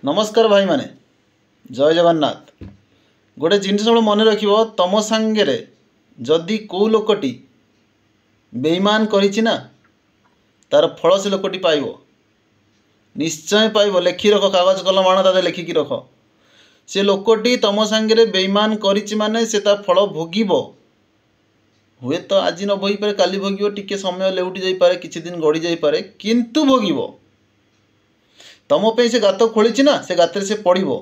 नमस्कार भाई माने जय जगन्नाथ। गोटे जिनिस सब मन रख तुम सांगे जदि कौ लोकटी बेईमान करिछि ना तार फल से लोकटी पाइब निश्चय पाइब। लेखि रख कागज कलम आण तादे लेखिकी रख। से लोकटी तुम सांगे बेईमान करिछि माने से ता फल भोगिब। हुए तो आज न भोगी पारे काली भोगिब, टिके समय लेउटी जाई पारे, किछि दिन गड़ी जाई पारे, किंतु भोगिब। तुम पे से गात खोली ना से गात से पड़ो।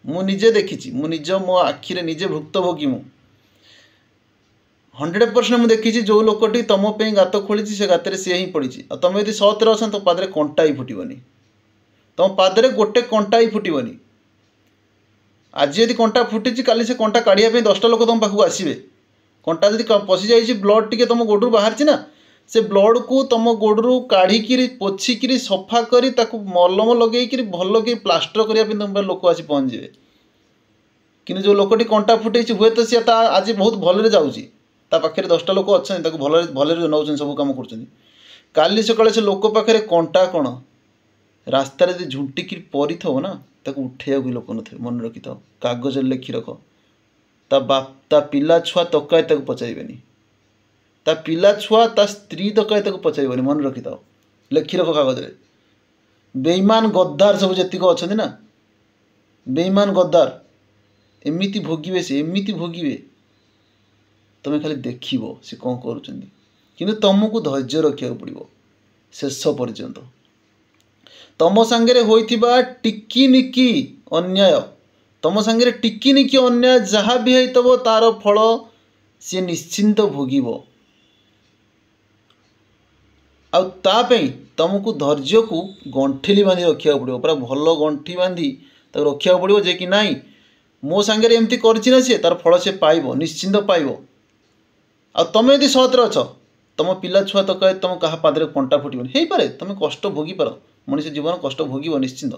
मु निजे देखी, मु निज मो आखिरे निजे भुक्तभोगी। मु 100% मुझे देखी जो लोकटी तुम पे गात खोली से गात सी ही पड़ी। तुम यदि सतरे अच्छा तो पादे कंटा ही फुटबनी, तुम पादे गोटे कंटा ही फुटबनी। आज यदि कंटा फुटी काली से कंटा काढ़ापी 10टा लोक तुम पाखक आसवे। कंटा जब पशि जाइए ब्लड टी तुम गोड़ू बाहर ना से ब्लड को तुम गोड़ू काढ़ी पोछिकी सफा कर मलम लगे भल कि प्लास्टर करने तुम लोक आसी पहुँच जाए। कि जो लोकटी कंटा फुटे हुए तो सी आज बहुत भल जाऊँगी, पाखे 10टा लोक अच्छा भल भल नौ सब कम कर। काली सकाଳେ से लोक पाखे कंटा कौन रास्ता यदि झुंटिकी पड़ी थो ना ताको उठेया भी लोक न मन रखी था। कागज लिखि रख ता पिला छुआ तकाय ताको पचाइबेनी, ता पिला छुआ ता स्त्री तकाय ताको पचाइबनी। मन रखी था लिखि रख कागज रे। बेईमान गद्दार सब जेतिक अच्छा ना बेईमान गद्दार एमिति भोगिबे, से एमिति भोगिबे तुम खाली देखिबो से कौन करुछंदी। किंतु तुमको धैर्य रखा पड़ो शेष पर्यंत। तुम सांगे होइथिबा टिकी निकी अन्याय, तुम सांगे टिकी निकी अन्याय जहाँ भी होइतबो तार फल सी निश्चिंत भोगिब। आउे तुमको धैर्य को गंठिली बांधि रखा पड़ो, पूरा भल गंठी बांधि रखा पड़ो जे कि नाई मो सांगे एमती करछि सी तार फल से पाइब, निश्चिंत पाइब। आ तुम यदि सतरे अछ तुम पिला छुआ तक तुम क्या पादे कंटा फुटबनी हो पारे, तुम कष्ट भोगी पार, मनीष जीवन कष्ट भोग निश्चिंत।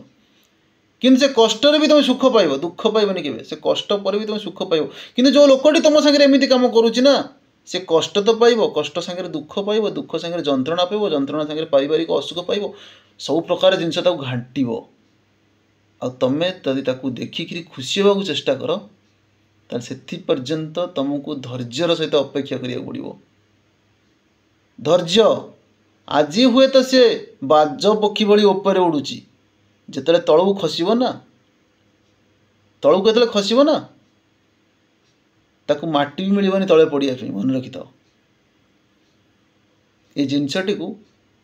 कि से कष्ट भी तुम सुख पाइब, दुख पाइबनी के से कष्ट पर भी तुम सुख पाइब। कि जो लोकटी तुम सांगे एमती कम करुच्ची ना से कष्ट तो पाइब, कष्ट सांगे दुख पाइब, दुख सांगे जंत्रणा पाइब, जंत्रणा सांगे पारिवारिक असुख पाइब, सब प्रकार जिनस घांटब। आ तुम जदि देखिक खुशी होगा चेष्टा कर से पर्यंत तुमको धैर्यर सहित अपेक्षा करिया पड़ो। धैर्य आज हुए तो सी बाज पक्षी भली ऊपर उड़ुची, जिते तलू खसब ना तलू के खसब ना ताकू माटी भी मिलबनी तले पड़िया। मन रखी था ये जिनसटी को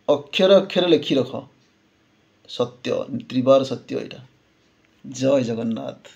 अक्षर अक्षर लिखि रख। सत्य त्रिबार सत्य यहाँ। जय जगन्नाथ।